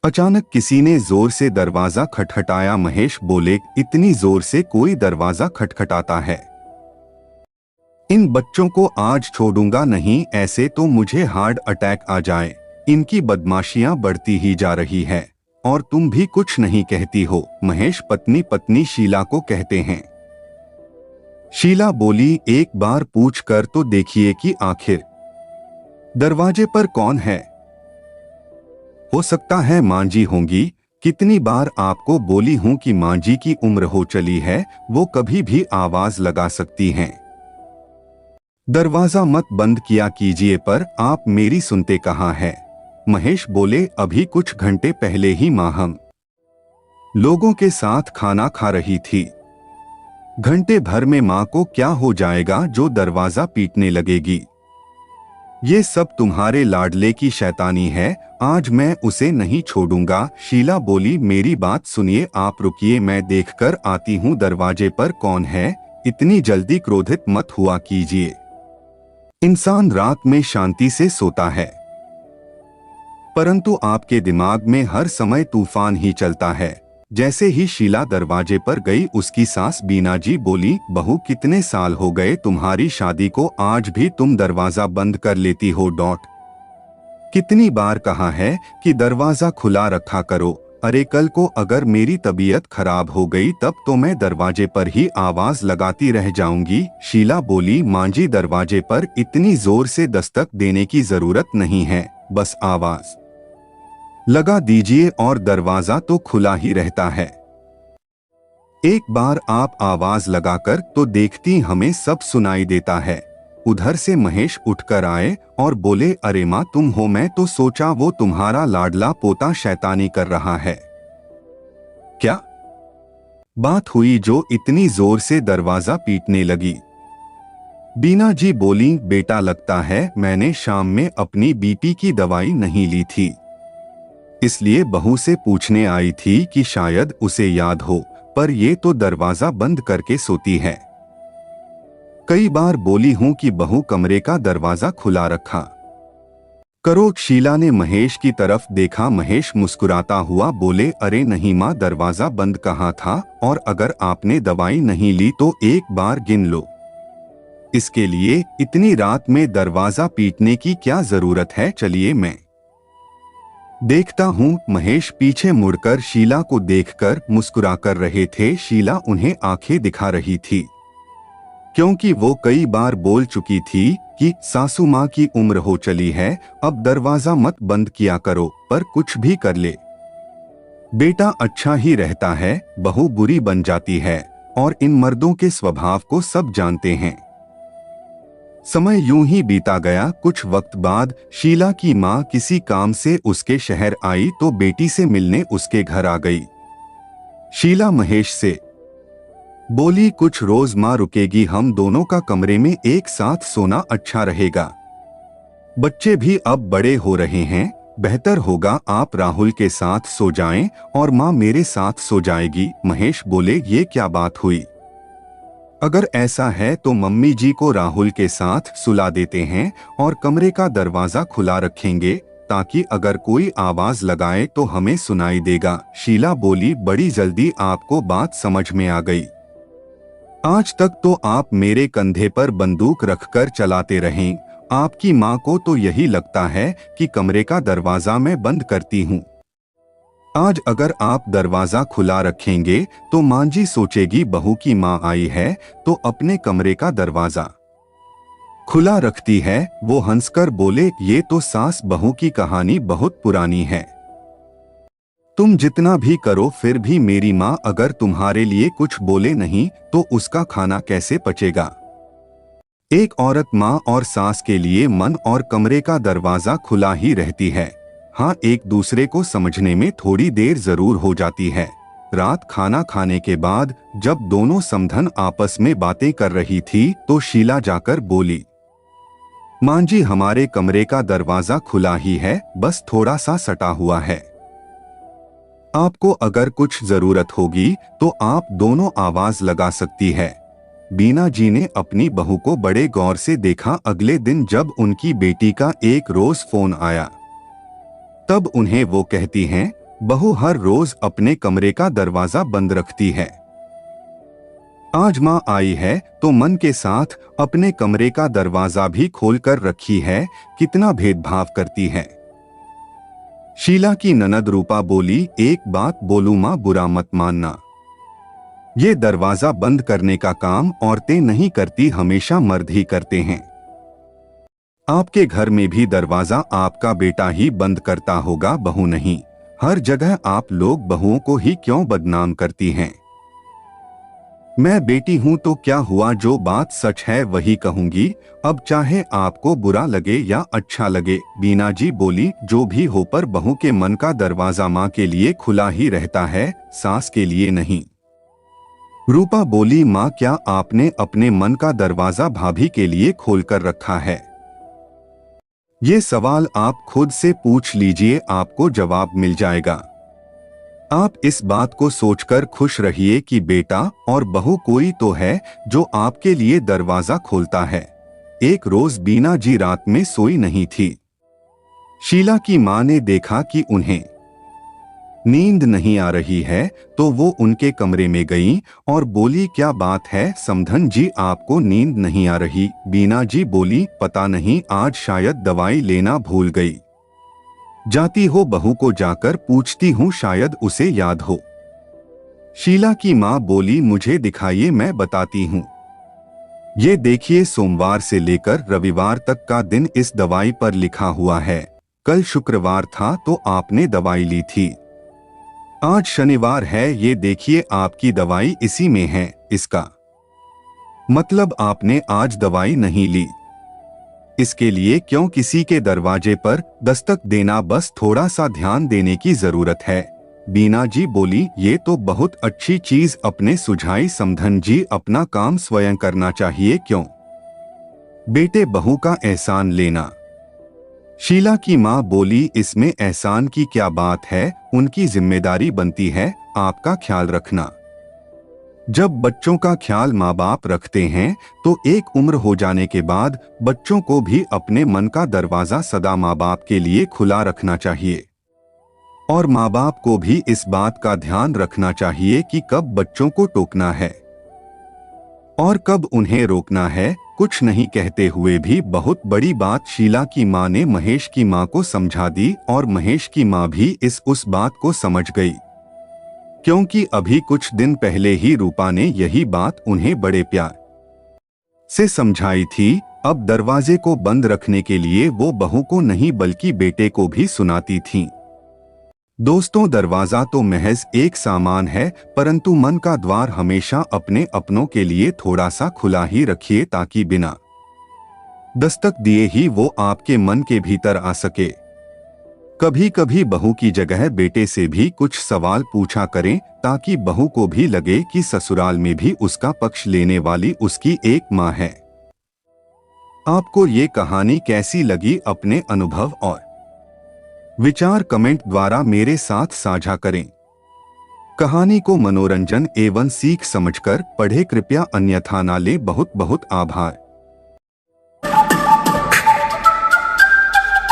अचानक किसी ने जोर से दरवाजा खटखटाया। महेश बोले, इतनी जोर से कोई दरवाजा खटखटाता है? इन बच्चों को आज छोड़ूंगा नहीं, ऐसे तो मुझे हार्ट अटैक आ जाए। इनकी बदमाशियां बढ़ती ही जा रही है और तुम भी कुछ नहीं कहती हो। महेश पत्नी शीला को कहते हैं। शीला बोली, एक बार पूछ कर तो देखिए कि आखिर दरवाजे पर कौन है। हो सकता है मां जी होंगी। कितनी बार आपको बोली हूं कि मां जी की उम्र हो चली है, वो कभी भी आवाज लगा सकती हैं। दरवाजा मत बंद किया कीजिए, पर आप मेरी सुनते कहाँ है? महेश बोले, अभी कुछ घंटे पहले ही मां हम लोगों के साथ खाना खा रही थी। घंटे भर में मां को क्या हो जाएगा जो दरवाजा पीटने लगेगी? ये सब तुम्हारे लाडले की शैतानी है, आज मैं उसे नहीं छोड़ूंगा। शीला बोली, मेरी बात सुनिए, आप रुकिए, मैं देखकर आती हूँ दरवाजे पर कौन है। इतनी जल्दी क्रोधित मत हुआ कीजिए। इंसान रात में शांति से सोता है, परंतु आपके दिमाग में हर समय तूफान ही चलता है। जैसे ही शीला दरवाजे पर गई, उसकी सास बीना जी बोली, बहू कितने साल हो गए तुम्हारी शादी को, आज भी तुम दरवाजा बंद कर लेती हो। कितनी बार कहा है कि दरवाजा खुला रखा करो। अरे कल को अगर मेरी तबीयत खराब हो गई तब तो मैं दरवाजे पर ही आवाज लगाती रह जाऊंगी। शीला बोली, मां जी दरवाजे पर इतनी जोर से दस्तक देने की जरूरत नहीं है, बस आवाज लगा दीजिए और दरवाजा तो खुला ही रहता है। एक बार आप आवाज लगाकर तो देखती, हमें सब सुनाई देता है। उधर से महेश उठकर आए और बोले, अरे माँ तुम हो, मैं तो सोचा वो तुम्हारा लाडला पोता शैतानी कर रहा है। क्या बात हुई जो इतनी जोर से दरवाजा पीटने लगी? बीना जी बोली, बेटा लगता है मैंने शाम में अपनी बीपी की दवाई नहीं ली थी, इसलिए बहू से पूछने आई थी कि शायद उसे याद हो, पर ये तो दरवाजा बंद करके सोती है। कई बार बोली हूं कि बहू कमरे का दरवाजा खुला रखा करो। शीला ने महेश की तरफ देखा। महेश मुस्कुराता हुआ बोले, अरे नहीं माँ, दरवाजा बंद कहाँ था, और अगर आपने दवाई नहीं ली तो एक बार गिन लो। इसके लिए इतनी रात में दरवाजा पीटने की क्या जरूरत है? चलिए मैं देखता हूं। महेश पीछे मुड़कर शीला को देखकर मुस्कुरा कर रहे थे। शीला उन्हें आंखें दिखा रही थी, क्योंकि वो कई बार बोल चुकी थी कि सासू माँ की उम्र हो चली है, अब दरवाजा मत बंद किया करो, पर कुछ भी कर ले बेटा अच्छा ही रहता है, बहू बुरी बन जाती है, और इन मर्दों के स्वभाव को सब जानते हैं। समय यूं ही बीता गया। कुछ वक्त बाद शीला की माँ किसी काम से उसके शहर आई तो बेटी से मिलने उसके घर आ गई। शीला महेश से बोली, कुछ रोज माँ रुकेगी, हम दोनों का कमरे में एक साथ सोना अच्छा रहेगा। बच्चे भी अब बड़े हो रहे हैं, बेहतर होगा आप राहुल के साथ सो जाएं और माँ मेरे साथ सो जाएगी। महेश बोले, ये क्या बात हुई? अगर ऐसा है तो मम्मी जी को राहुल के साथ सुला देते हैं और कमरे का दरवाजा खुला रखेंगे, ताकि अगर कोई आवाज लगाए तो हमें सुनाई देगा। शीला बोली, बड़ी जल्दी आपको बात समझ में आ गई। आज तक तो आप मेरे कंधे पर बंदूक रखकर चलाते रहे। आपकी माँ को तो यही लगता है कि कमरे का दरवाजा मैं बंद करती हूँ। आज अगर आप दरवाजा खुला रखेंगे तो मां जी सोचेगी बहू की माँ आई है तो अपने कमरे का दरवाजा खुला रखती है। वो हंसकर बोले, ये तो सास बहू की कहानी बहुत पुरानी है। तुम जितना भी करो फिर भी मेरी माँ अगर तुम्हारे लिए कुछ बोले नहीं तो उसका खाना कैसे पचेगा? एक औरत माँ और सास के लिए मन और कमरे का दरवाजा खुला ही रहती है। हाँ, एक दूसरे को समझने में थोड़ी देर जरूर हो जाती है। रात खाना खाने के बाद जब दोनों समधन आपस में बातें कर रही थी तो शीला जाकर बोली, मां जी हमारे कमरे का दरवाजा खुला ही है, बस थोड़ा सा सटा हुआ है। आपको अगर कुछ जरूरत होगी तो आप दोनों आवाज लगा सकती है। बीना जी ने अपनी बहू को बड़े गौर से देखा। अगले दिन जब उनकी बेटी का एक रोज फोन आया तब उन्हें वो कहती हैं, बहू हर रोज अपने कमरे का दरवाजा बंद रखती है। आज माँ आई है तो मन के साथ अपने कमरे का दरवाजा भी खोलकर रखी है। कितना भेदभाव करती है। शीला की ननद रूपा बोली, एक बात बोलूं माँ, बुरा मत मानना। ये दरवाजा बंद करने का काम औरतें नहीं करती, हमेशा मर्द ही करते हैं। आपके घर में भी दरवाजा आपका बेटा ही बंद करता होगा, बहू नहीं। हर जगह आप लोग बहुओं को ही क्यों बदनाम करती हैं? मैं बेटी हूं तो क्या हुआ, जो बात सच है वही कहूंगी, अब चाहे आपको बुरा लगे या अच्छा लगे। बीना जी बोली, जो भी हो पर बहू के मन का दरवाजा माँ के लिए खुला ही रहता है, सास के लिए नहीं। रूपा बोली, माँ क्या आपने अपने मन का दरवाजा भाभी के लिए खोलकर रखा है? ये सवाल आप खुद से पूछ लीजिए, आपको जवाब मिल जाएगा। आप इस बात को सोचकर खुश रहिए कि बेटा और बहू कोई तो है जो आपके लिए दरवाजा खोलता है। एक रोज बीना जी रात में सोई नहीं थी। शीला की मां ने देखा कि उन्हें नींद नहीं आ रही है तो वो उनके कमरे में गई और बोली, क्या बात है समधन जी, आपको नींद नहीं आ रही? बीना जी बोली, पता नहीं, आज शायद दवाई लेना भूल गई। जाती हो बहू को जाकर पूछती हूँ, शायद उसे याद हो। शीला की माँ बोली, मुझे दिखाइए, मैं बताती हूँ। ये देखिए, सोमवार से लेकर रविवार तक का दिन इस दवाई पर लिखा हुआ है। कल शुक्रवार था तो आपने दवाई ली थी। आज शनिवार है, ये देखिए आपकी दवाई इसी में है। इसका मतलब आपने आज दवाई नहीं ली। इसके लिए क्यों किसी के दरवाजे पर दस्तक देना, बस थोड़ा सा ध्यान देने की जरूरत है। बीना जी बोली, ये तो बहुत अच्छी चीज अपने सुझाई समधन जी, अपना काम स्वयं करना चाहिए, क्यों बेटे बहू का एहसान लेना। शीला की माँ बोली, इसमें एहसान की क्या बात है, उनकी जिम्मेदारी बनती है आपका ख्याल रखना। जब बच्चों का ख्याल माँ बाप रखते हैं तो एक उम्र हो जाने के बाद बच्चों को भी अपने मन का दरवाजा सदा माँ बाप के लिए खुला रखना चाहिए। और माँ बाप को भी इस बात का ध्यान रखना चाहिए कि कब बच्चों को टोकना है और कब उन्हें रोकना है। कुछ नहीं कहते हुए भी बहुत बड़ी बात शीला की माँ ने महेश की माँ को समझा दी और महेश की माँ भी उस बात को समझ गई, क्योंकि अभी कुछ दिन पहले ही रूपा ने यही बात उन्हें बड़े प्यार से समझाई थी। अब दरवाजे को बंद रखने के लिए वो बहू को नहीं बल्कि बेटे को भी सुनाती थीं। दोस्तों, दरवाजा तो महज एक सामान है, परंतु मन का द्वार हमेशा अपने अपनों के लिए थोड़ा सा खुला ही रखिए, ताकि बिना दस्तक दिए ही वो आपके मन के भीतर आ सके। कभी कभी बहू की जगह बेटे से भी कुछ सवाल पूछा करें, ताकि बहू को भी लगे कि ससुराल में भी उसका पक्ष लेने वाली उसकी एक माँ है। आपको ये कहानी कैसी लगी, अपने अनुभव और विचार कमेंट द्वारा मेरे साथ साझा करें। कहानी को मनोरंजन एवं सीख समझकर पढ़े कृपया, अन्यथा ना लें। बहुत बहुत आभार।